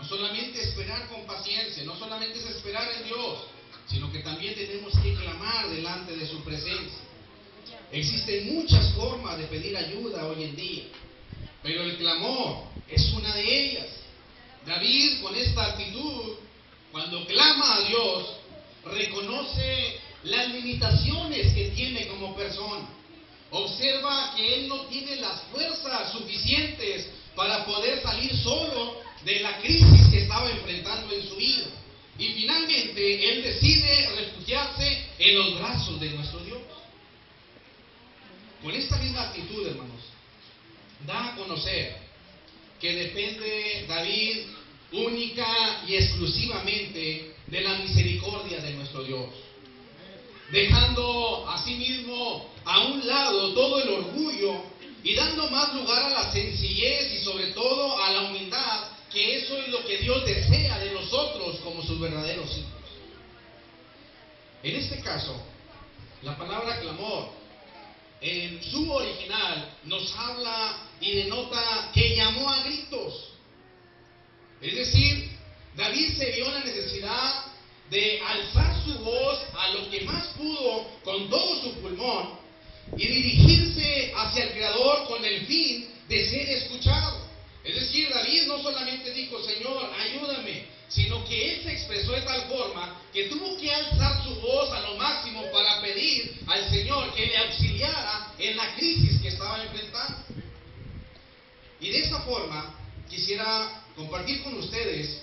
solamente esperar con paciencia, no solamente es esperar en Dios, sino que también tenemos que clamar delante de su presencia. Existen muchas formas de pedir ayuda hoy en día, pero el clamor es una de ellas. David, con esta actitud, cuando clama a Dios, reconoce las limitaciones que tiene como persona. Observa que él no tiene las fuerzas suficientes para poder salir solo de la crisis que estaba enfrentando en su vida. Y finalmente él decide refugiarse en los brazos de nuestro Dios. Con esta misma actitud, hermanos, da a conocer que depende David única y exclusivamente de la misericordia de nuestro Dios, dejando asimismo a un lado todo el orgullo y dando más lugar a la sencillez y sobre todo a la humildad, que eso es lo que Dios desea de nosotros como sus verdaderos hijos. En este caso, la palabra clamor en su original nos habla y denota que llamó a gritos. Es decir, David se vio la necesidad de alzar su voz a lo que más pudo con todo su pulmón y dirigirse hacia el Creador con el fin de ser escuchado. Es decir, David no solamente dijo, Señor, ayúdame, sino que él se expresó de tal forma que tuvo que alzar su voz a lo máximo para pedir al Señor que le auxiliara en la crisis que estaba enfrentando. Y de esta forma quisiera compartir con ustedes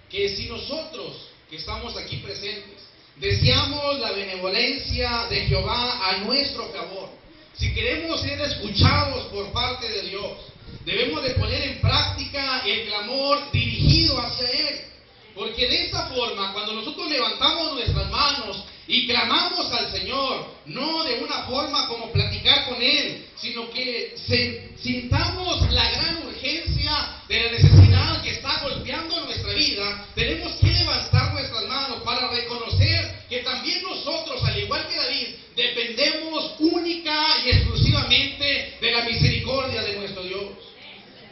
que si nosotros que estamos aquí presentes deseamos la benevolencia de Jehová a nuestro favor, si queremos ser escuchados por parte de Dios, debemos de poner en práctica el clamor dirigido hacia Él. Porque de esta forma, cuando nosotros levantamos nuestras manos y clamamos al Señor, no de una forma como platicar con Él, sino que sintamos la gran urgencia de la necesidad que está golpeando nuestra vida, tenemos que levantar nuestras manos para reconocer que también nosotros, al igual que David, dependemos única y exclusivamente de la misericordia de nuestro Dios.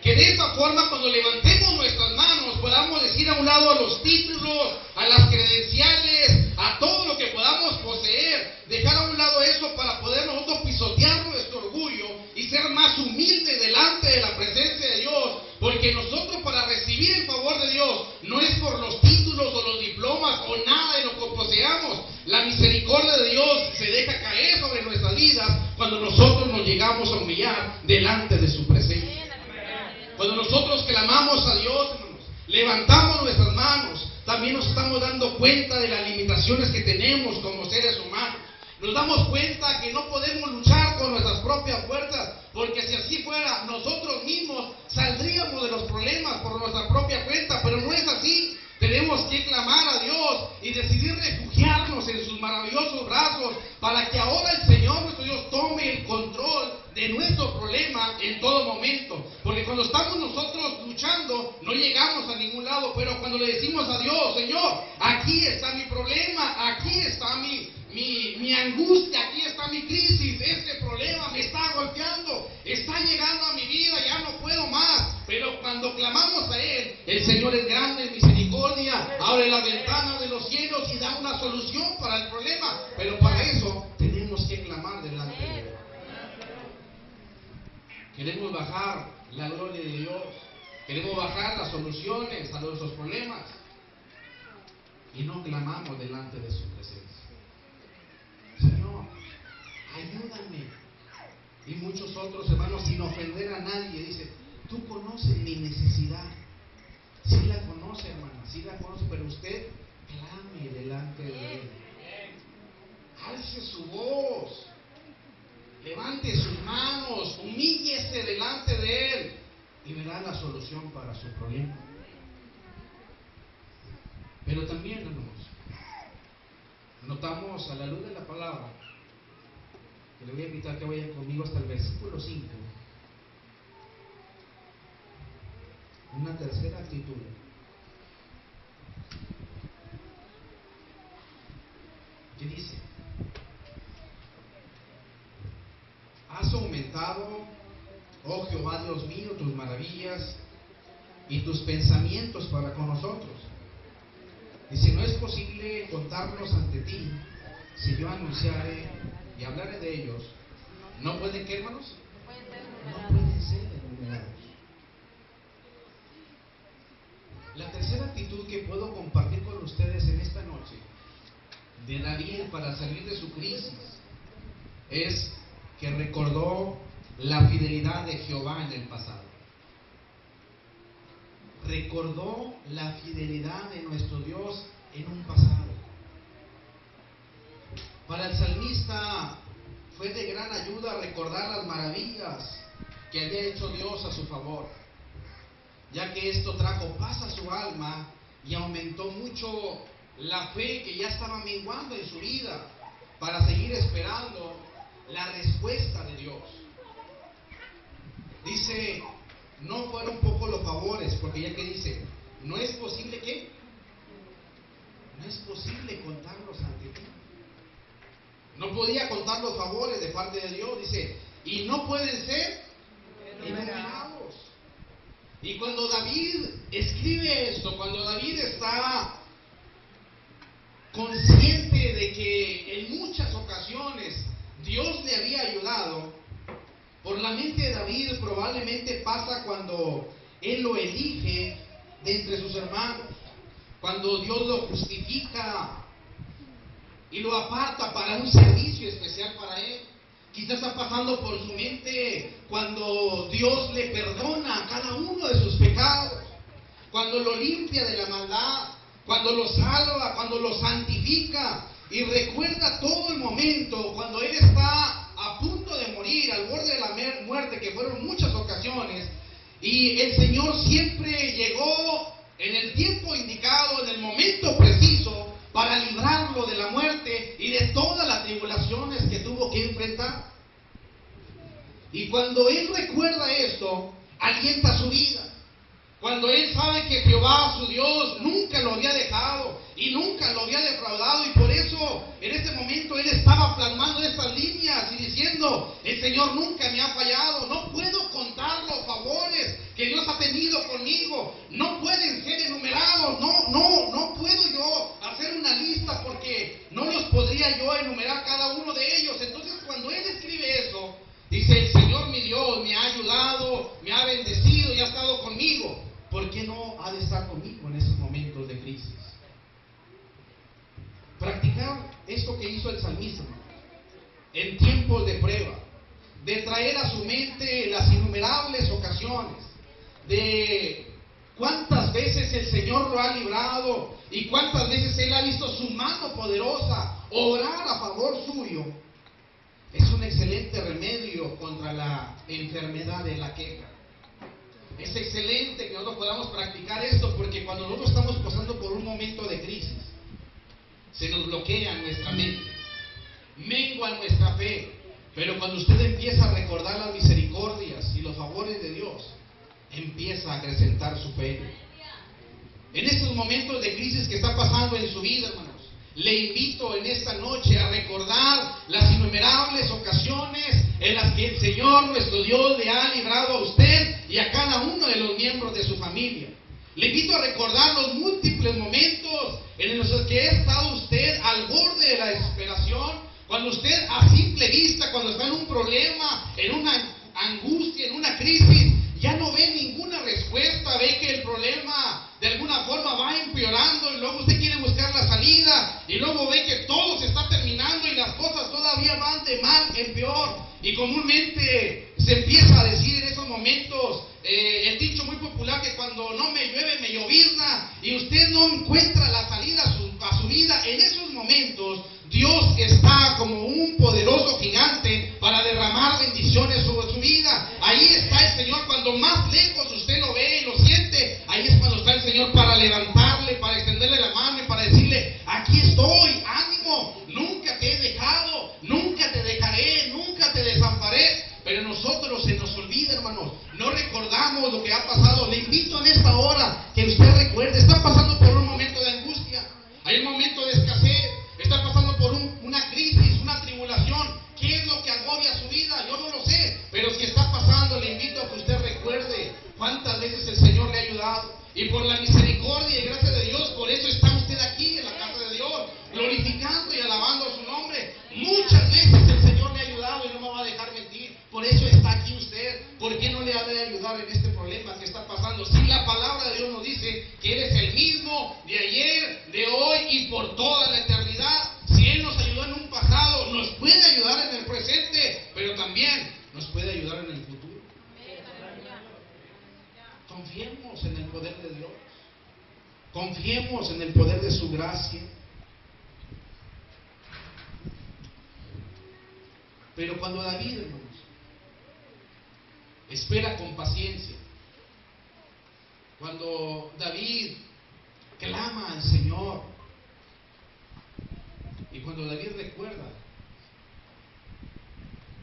Que de esta forma, cuando levantemos nuestras manos, podamos decir a un lado a los títulos, a las credenciales, a todo lo que podamos poseer, dejar a un lado eso para poder nosotros pisotear nuestro orgullo y ser más humildes delante de la presencia de Dios. Porque nosotros, para recibir el favor de Dios, no es por los títulos o los diplomas o nada de lo que poseamos. La misericordia de Dios se deja caer sobre nuestras vidas cuando nosotros nos llegamos a humillar delante de su presencia. Cuando nosotros clamamos a Dios, hermanos, levantamos nuestras manos, también nos estamos dando cuenta de las limitaciones que tenemos como seres humanos. Nos damos cuenta que no podemos luchar con nuestras propias fuerzas, porque si así fuera, nosotros mismos saldríamos de los problemas por nuestra propia cuenta, pero no es así. Tenemos que clamar a Dios y decidir refugiarnos en sus maravillosos brazos para que ahora el Señor nuestro Dios tome el control de nuestro problema en todo momento. Porque cuando estamos nosotros luchando no llegamos a ningún lado, pero cuando le decimos a Dios, Señor, aquí está mi problema, aquí está mi angustia, aquí está mi crisis, este problema me está golpeando, está llegando a mi vida, ya no puedo más. Pero cuando clamamos a Él, el Señor es grande en misericordia, abre las ventanas de los cielos y da una solución para el problema. Pero para eso tenemos que clamar delante de Él. Queremos bajar la gloria de Dios, queremos bajar las soluciones a nuestros problemas y no clamamos delante de su presencia. Señor, ayúdame. Y muchos otros hermanos, sin ofender a nadie, dicen, tú conoces mi necesidad. Sí la conoce, hermana, sí la conoce, pero usted clame delante de Él. Alce su voz, levante sus manos, humíllese delante de Él y verá la solución para su problema. Pero también, hermanos, notamos a la luz de la palabra, que le voy a invitar que vaya conmigo hasta el versículo 5, una tercera actitud. ¿Qué dice? Has aumentado, oh Jehová Dios mío, tus maravillas y tus pensamientos para con nosotros. Dice, no es posible contarlos ante ti si yo anunciare y hablaré de ellos. ¿No pueden qué, hermanos? No pueden ser enumerados. La tercera actitud que puedo compartir con ustedes en esta noche de David para salir de su crisis es que recordó la fidelidad de Jehová en el pasado. Recordó la fidelidad de nuestro Dios en un pasado. Para el salmista fue de gran ayuda recordar las maravillas que había hecho Dios a su favor, ya que esto trajo paz a su alma y aumentó mucho la fe que ya estaba menguando en su vida para seguir esperando la respuesta de Dios. Dice, no fueron pocos los favores, porque ya que dice, no es posible que, no es posible contarlos ante ti. No podía contar los favores de parte de Dios, dice, y no pueden ser enumerados. Y cuando David escribe esto, cuando David está consciente de que en muchas ocasiones Dios le había ayudado, por la mente de David probablemente pasa cuando él lo elige de entre sus hermanos, cuando Dios lo justifica y lo aparta para un servicio especial para él. Quizás está pasando por su mente cuando Dios le perdona a cada uno de sus pecados, cuando lo limpia de la maldad, cuando lo salva, cuando lo santifica, y recuerda todo el momento cuando él está a punto de morir, al borde de la muerte, que fueron muchas ocasiones, y el Señor siempre llegó en el tiempo indicado, en el momento preciso, para librarlo de la muerte y de todas las tribulaciones que tuvo que enfrentar. Y cuando él recuerda esto, alienta su vida. Cuando él sabe que Jehová, su Dios, nunca lo había dejado y nunca lo había defraudado, y por eso en este momento él estaba plasmando estas líneas y diciendo, el Señor nunca me ha fallado, no puedo contar los favores que Dios ha tenido conmigo, no pueden ser enumerados, no puedo yo hacer una lista porque no los podría yo enumerar cada uno de ellos. Entonces cuando él escribe eso, dice, el Señor mi Dios me ha ayudado, me ha bendecido y ha estado conmigo. ¿Por qué no ha de estar conmigo en esos momentos de crisis? Practicar esto que hizo el salmista en tiempos de prueba, de traer a su mente las innumerables ocasiones, de cuántas veces el Señor lo ha librado y cuántas veces Él ha visto su mano poderosa obrar a favor suyo. Es un excelente remedio contra la enfermedad de la queja. Es excelente que nosotros podamos practicar esto, porque cuando nosotros estamos pasando por un momento de crisis, se nos bloquea nuestra mente, mengua nuestra fe. Pero cuando usted empieza a recordar las misericordias y los favores de Dios, empieza a acrecentar su fe. En estos momentos de crisis que está pasando en su vida, hermanos, le invito en esta noche a recordar las innumerables ocasiones en las que el Señor nuestro Dios le ha librado a usted y a cada uno de los miembros de su familia. Le invito a recordar los múltiples momentos en los que ha estado usted al borde de la desesperación, cuando usted a simple vista, cuando está en un problema, en una angustia, en una crisis, ya no ve ninguna respuesta, ve que el problema de alguna forma va empeorando y luego usted quiere buscar la salida y luego ve que todo se está terminando y las cosas todavía van de mal en peor. Y comúnmente se empieza a decir en esos momentos el dicho muy popular que cuando no me llueve me llovizna, y usted no encuentra la salida a su vida. En esos momentos Dios está como un poderoso gigante para derramar bendiciones sobre su vida. Ahí está el Señor. Cuando más lejos usted lo ve y lo siente, ahí es cuando está el Señor para levantarle, para extenderle la mano y para decirle, aquí estoy, ánimo, nunca te he dejado, nunca te dejaré, nunca te desamparé. Pero nosotros se nos olvida, hermanos, no recordamos lo que ha pasado. Le invito en esta hora que usted recuerde, está pasando por un momento de angustia. Y por la misericordia y gracia de Dios, por eso está usted aquí en la casa de Dios, glorificando y alabando su nombre. Muchas veces el Señor le ha ayudado y no me va a dejar mentir. Por eso está aquí usted. ¿Por qué no le ha de ayudar en este problema que está pasando? Si la palabra de Dios nos dice que Él es el mismo de ayer, de hoy y por toda la eternidad. Si Él nos ayudó en un pasado, nos puede ayudar en el presente, pero también nos puede ayudar en el futuro. Confiemos en el poder de Dios. Confiemos en el poder de su gracia. Pero cuando David, hermanos, espera con paciencia, cuando David clama al Señor, y cuando David recuerda,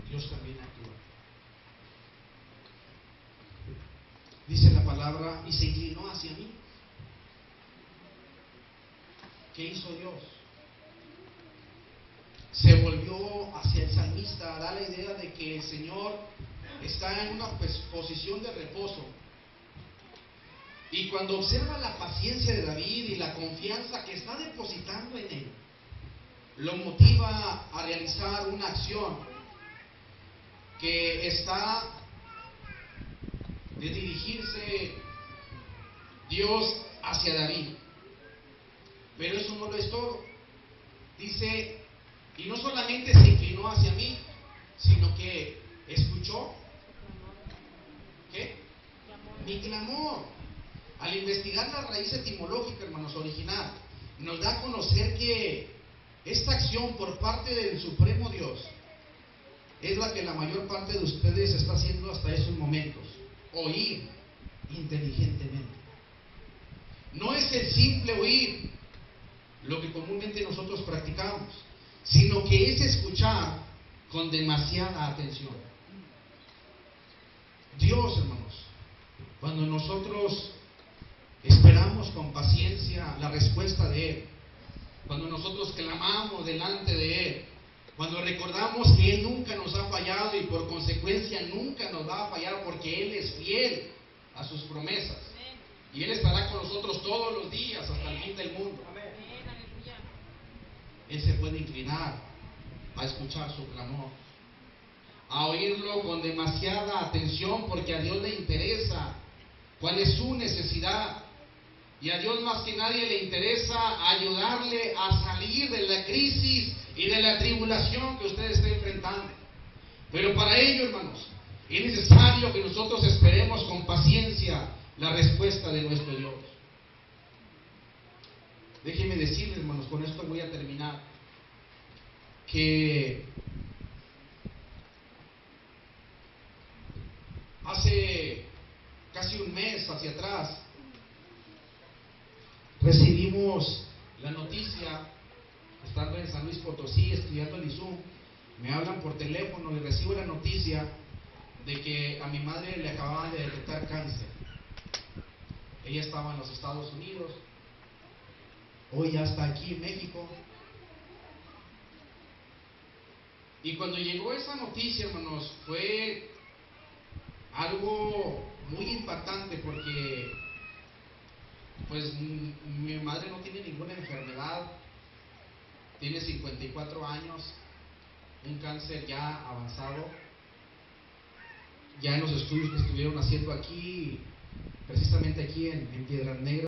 Dios también actúa. Dice la palabra, y se inclinó hacia mí. ¿Qué hizo Dios? Se volvió hacia el salmista, da la idea de que el Señor está en una posición de reposo. Y cuando observa la paciencia de David y la confianza que está depositando en él, lo motiva a realizar una acción que está de dirigirse Dios hacia David. Pero eso no lo es todo. Dice, y no solamente se inclinó hacia mí, sino que escuchó, ¿qué? Mi clamor. Al investigar la raíz etimológica, hermanos, original, nos da a conocer que esta acción por parte del Supremo Dios es la que la mayor parte de ustedes está haciendo hasta esos momentos: oír inteligentemente. No es el simple oír, lo que comúnmente nosotros practicamos, sino que es escuchar con demasiada atención. Dios, hermanos, cuando nosotros esperamos con paciencia la respuesta de Él, cuando nosotros clamamos delante de Él, cuando recordamos que Él nunca nos ha fallado y por consecuencia nunca nos va a fallar, porque Él es fiel a sus promesas y Él estará con nosotros todos los días hasta el fin del mundo. Él se puede inclinar a escuchar su clamor, a oírlo con demasiada atención, porque a Dios le interesa cuál es su necesidad. Y a Dios más que nadie le interesa ayudarle a salir de la crisis y de la tribulación que usted está enfrentando. Pero para ello, hermanos, es necesario que nosotros esperemos con paciencia la respuesta de nuestro Dios. Déjenme decirles, hermanos, con esto voy a terminar, que hace casi un mes hacia atrás recibimos la noticia, estando en San Luis Potosí, estudiando el ISUM, me hablan por teléfono y recibo la noticia de que a mi madre le acababan de detectar cáncer. Ella estaba en los Estados Unidos, hoy ya está aquí en México. Y cuando llegó esa noticia, hermanos, fue algo muy impactante, porque pues mi madre no tiene ninguna enfermedad, tiene 54 años, un cáncer ya avanzado. Ya en los estudios que estuvieron haciendo aquí, precisamente aquí en Piedras Negras,